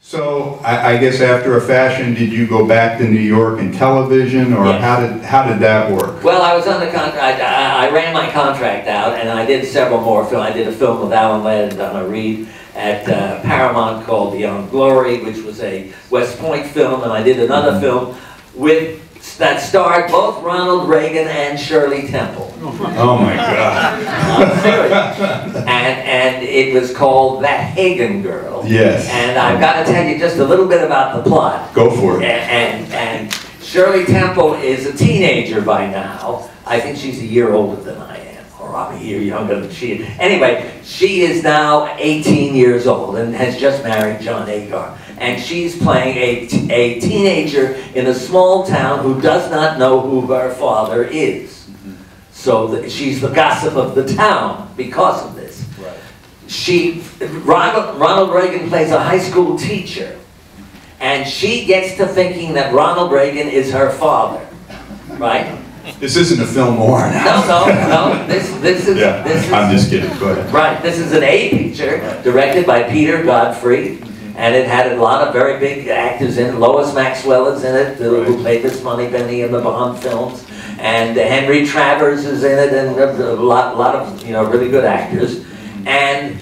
So I guess after a fashion, did you go back to New York and television, or Yes. how did that work? Well, I was under contract. I ran my contract out, and I did several more films. I did a film with Alan Ladd and Donna Reed at Paramount called Beyond Glory, which was a West Point film, and I did another film that starred both Ronald Reagan and Shirley Temple. Oh my God! I'm serious. And it was called That Hagen Girl. Yes. And I've got to tell you just a little bit about the plot. Go for it. And Shirley Temple is a teenager by now. I think she's a year older than I am, or I'm a year younger than she is. Anyway, she is now 18 years old and has just married John Agar. And she's playing a teenager in a small town who does not know who her father is. So she's the gossip of the town because of this. Right. Ronald Reagan plays a high school teacher, and she gets to thinking that Ronald Reagan is her father, right? This isn't a film noir now. No. This is. Yeah, this is, I'm just kidding. Go ahead. Right. This is an A picture directed by Peter Godfrey, and it had a lot of very big actors in it. Lois Maxwell is in it, who played Miss Moneypenny in the Bond films. And Henry Travers is in it, and a lot of really good actors. And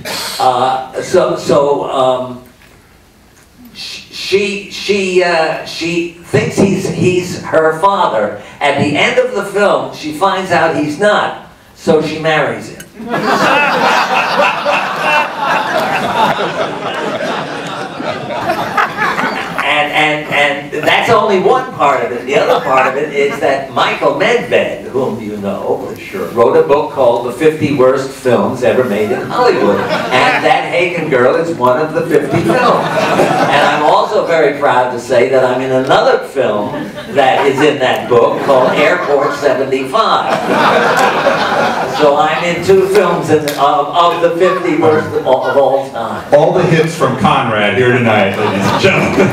she thinks he's her father. At the end of the film, she finds out he's not, so she marries him. And that's only one part of it. The other part of it is that Michael Medved, whom you know, wrote a book called The 50 Worst Films Ever Made in Hollywood. And That Hagen Girl is one of the 50 films. And I'm also very proud to say that I'm in another film that is in that book called Airport 75. So I'm in 2 films of the 50 worst of all time. All the hits from Conrad here tonight, ladies and gentlemen.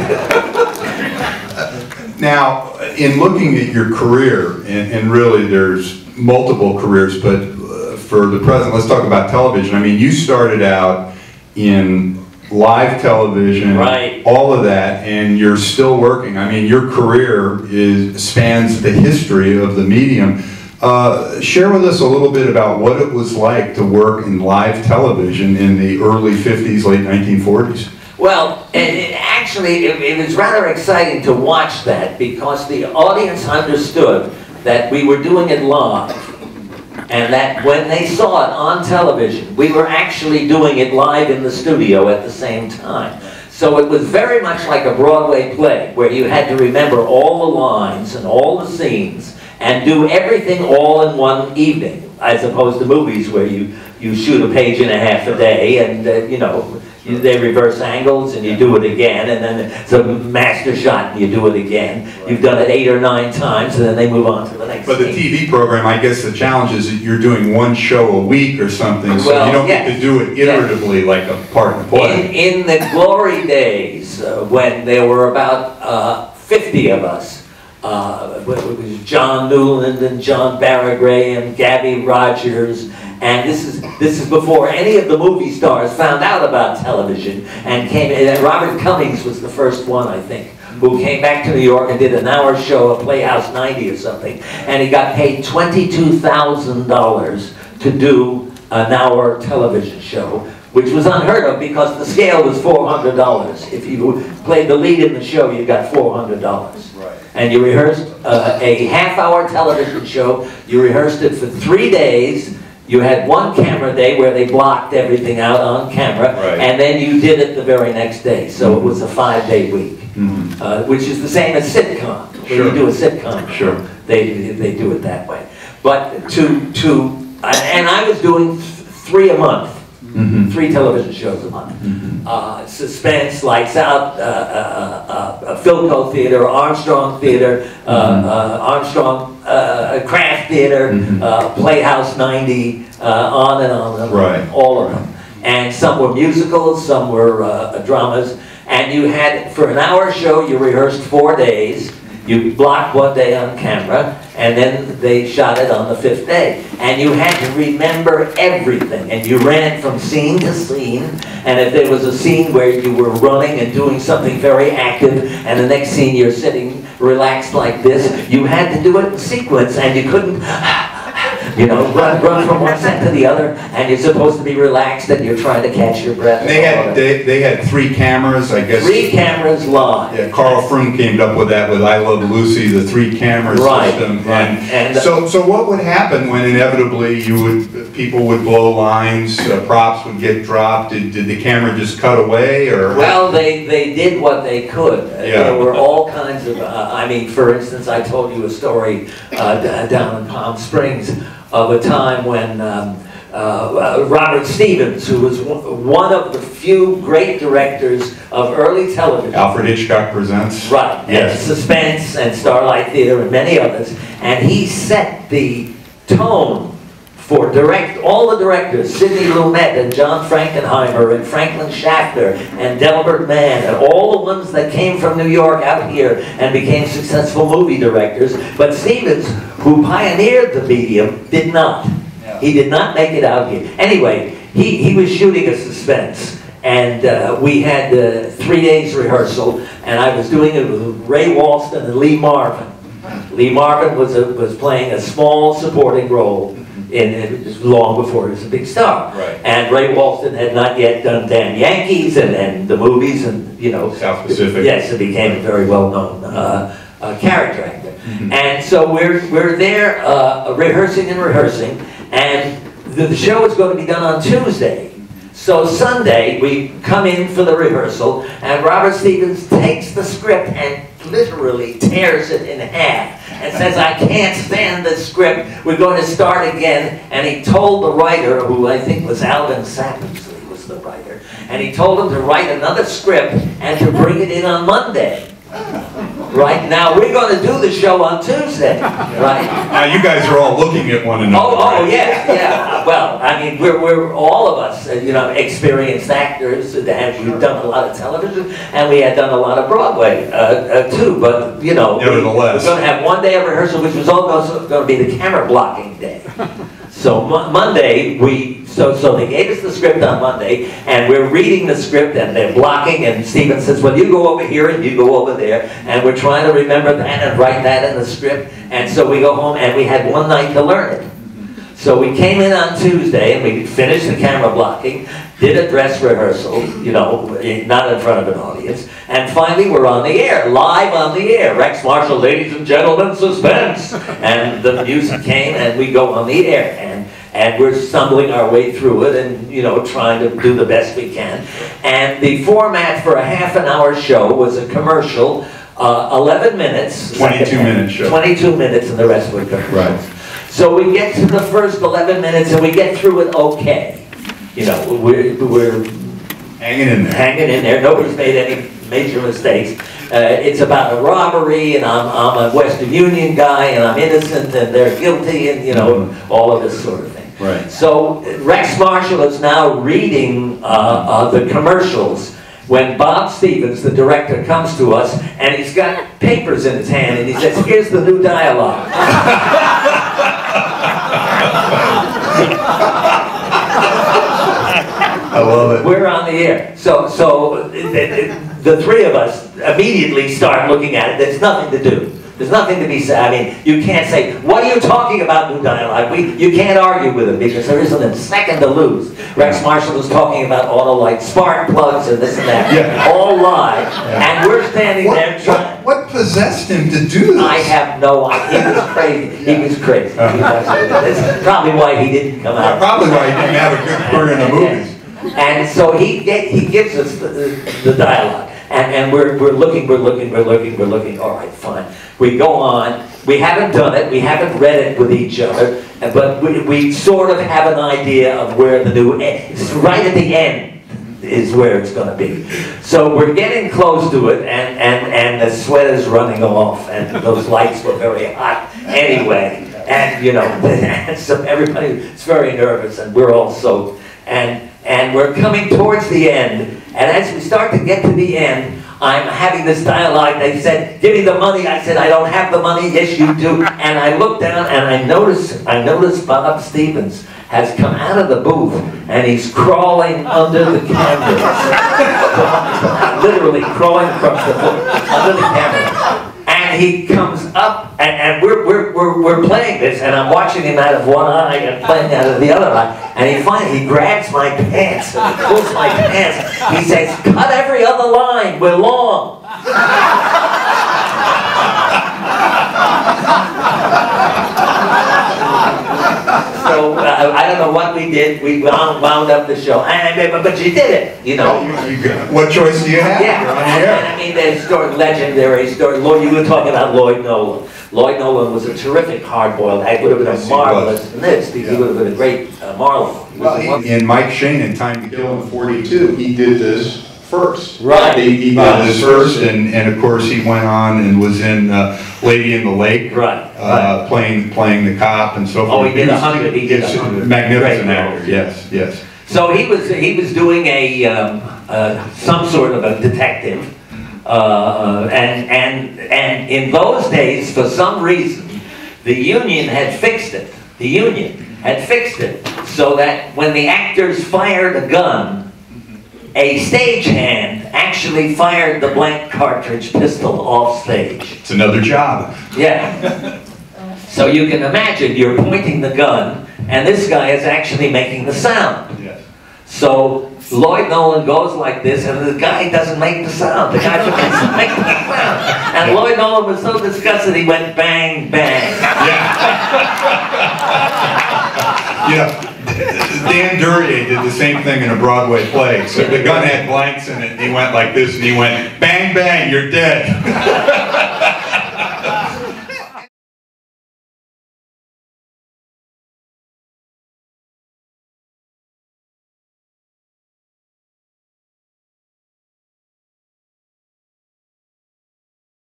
Now, in looking at your career, and really there's multiple careers, but for the present, let's talk about television. I mean, you started out in live television, right, all of that, and you're still working. I mean, your career spans the history of the medium. Share with us a little bit about what it was like to work in live television in the early 50s, late 1940s. Well, actually, it was rather exciting to watch that because the audience understood that we were doing it live, and that when they saw it on television, we were actually doing it live in the studio at the same time. So it was very much like a Broadway play, where you had to remember all the lines and all the scenes and do everything all in one evening, as opposed to movies where you shoot a page and a half a day, and they reverse angles and you do it again, and then it's a master shot and you do it again. You've done it 8 or 9 times, and then they move on to the next But the TV program, I guess the challenge is that you're doing one show a week or something, so you don't get to do it iteratively like a part and play. In the glory days, when there were about 50 of us, it was John Nolan and John Barragray and Gabby Rogers, and this is before any of the movie stars found out about television and came. And Robert Cummings was the first one, I think, who came back to New York and did an hour show at Playhouse 90 or something, and he got paid $22,000 to do an hour television show, which was unheard of because the scale was $400. If you played the lead in the show, you got $400. Right. And you rehearsed a half-hour television show. You rehearsed it for 3 days. You had one camera day where they blocked everything out on camera, and then you did it the very next day. So it was a 5-day week, which is the same as sitcom. When you do a sitcom, they do it that way. But and I was doing 3 a month. 3 television shows a month. Suspense, Lights Out, Philco Theater, Armstrong Theater, Armstrong Craft Theater, Playhouse 90, on and on, all of them. And some were musicals, some were dramas. And you had, for an hour show, you rehearsed 4 days. You blocked one day on camera, and then they shot it on the 5th day. And you had to remember everything, and you ran from scene to scene, and if there was a scene where you were running and doing something very active, and the next scene you're sitting relaxed like this, you had to do it in sequence, and you couldn't you know, run from one set to the other, and you're supposed to be relaxed, and you're trying to catch your breath. They had 3 cameras, I guess. 3 cameras live. Yeah, Carl Froome came up with that with I Love Lucy, the 3 camera system. Right. And so what would happen when inevitably people would blow lines, props would get dropped? Did the camera just cut away, or? Well, they did what they could. Yeah. There were all kinds of. I mean, for instance, I told you a story down in Palm Springs of a time when Robert Stevens, who was one of the few great directors of early television. Alfred Hitchcock Presents. Right, yes. And Suspense and Starlight Theater and many others. And he set the tone for all the directors, Sidney Lumet and John Frankenheimer and Franklin Schaffner and Delbert Mann and all the ones that came from New York out here and became successful movie directors. But Stevens, who pioneered the medium, did not. Yeah. He did not make it out here. Anyway, he was shooting a Suspense, and we had 3 days rehearsal, and I was doing it with Ray Walston and Lee Marvin. Lee Marvin was playing a small supporting role long before he was a big star. Right. And Ray Walston had not yet done Damn Yankees and the movies and, you know. South Pacific. Yes, it became a very well-known character actor. Mm-hmm. And so we're there rehearsing, and the show is going to be done on Tuesday. So Sunday, we come in for the rehearsal, and Robert Stevens takes the script and literally tears it in half and says, I can't stand this script, we're going to start again. And he told the writer, who I think was Alvin Sappingsley was the writer, and he told him to write another script and to bring it in on Monday. Right, now we're going to do the show on Tuesday, right? Now you guys are all looking at one another. Oh, yeah. Well, I mean, we're all of us, you know, experienced actors, and we've done a lot of television, and we had done a lot of Broadway too. But you know, nevertheless, we're going to have one day of rehearsal, which was also going to be the camera blocking day. So Monday, so they gave us the script on Monday, and we're reading the script, and they're blocking, and Steven says, well, you go over here, and you go over there, and we're trying to remember that and write that in the script, and so we go home, and we had one night to learn it. So we came in on Tuesday, and we finished the camera blocking, did a dress rehearsal, you know, not in front of an audience, and finally we're on the air, live on the air. Rex Marshall, ladies and gentlemen, Suspense! And the music came, and we go on the air, and we're stumbling our way through it and, you know, trying to do the best we can. And the format for a half-an-hour show was a commercial, 11 minutes. 22-minute show. 22 minutes, and the rest were commercials. Right. So we get to the first 11 minutes, and we get through it okay. You know, we're hanging in there. Hanging in there. Nobody's made any major mistakes. It's about a robbery, and I'm a Western Union guy, and I'm innocent, and they're guilty, and you know, all of this sort of thing. Right. So Rex Marshall is now reading the commercials when Bob Stevens, the director, comes to us, and he's got papers in his hand, and he says, here's the new dialogue. I love it. We're on the air. So the three of us immediately start looking at it. There's nothing to do. There's nothing to be said. I mean, you can't say, what are you talking about, new dialogue? You can't argue with him because there isn't a second to lose. Rex Marshall was talking about Autolite spark plugs and this and that, all live, and we're standing there trying. What possessed him to do this? I have no idea. He was crazy. He was crazy. That's probably why he didn't come out. Probably why he didn't have a good career in the movies. And so he gives us the dialogue. And we're looking, all right, fine. We go on, we haven't done it, we haven't read it with each other, but we sort of have an idea of where the new, it's right at the end is where it's going to be. So we're getting close to it, and the sweat is running off, and those lights were very hot anyway. And, you know, so everybody is very nervous, and we're all soaked. And we're coming towards the end, and as we start to get to the end, I'm having this dialogue. They said, give me the money. I said, I don't have the money. Yes, you do. And I looked down and I noticed Bob Stevens has come out of the booth and he's crawling under the cameras. Literally crawling from the booth under the cameras. And he comes up, and we're playing this, and I'm watching him out of one eye and playing out of the other eye. And he finally grabs my pants and he pulls my pants. He says, "Cut every other line. We're long." So I don't know what we did. We wound up the show, but you did it, you know. What choice do you have? Yeah, and I mean, there's legendary story. Lloyd, you were talking about Lloyd Nolan. Lloyd Nolan was a terrific hard-boiled. He would have been a marvelous in this. He would have been a great Marlon. Well, in Mike Shane in Time to Kill in '42, he did this first. Right. He did this first, and of course he went on and was in Lady in the Lake. Right. Playing the cop and so forth. Oh, he did 100. He did 100. Magnificent actor. Yes, yes. So he was doing some sort of a detective, and in those days, for some reason, the union had fixed it. The union had fixed it so that when the actors fired a gun, a stagehand actually fired the blank cartridge pistol off stage. It's another job. Yeah. So you can imagine you're pointing the gun, and this guy is actually making the sound. Yes. So Lloyd Nolan goes like this, and the guy doesn't make the sound. The guy forgets to make the sound. And Lloyd Nolan was so disgusted, he went bang, bang. Yeah. You know, Dan Duryea did the same thing in a Broadway play. So the gun had blanks in it, and he went like this, and he went, bang, bang, you're dead.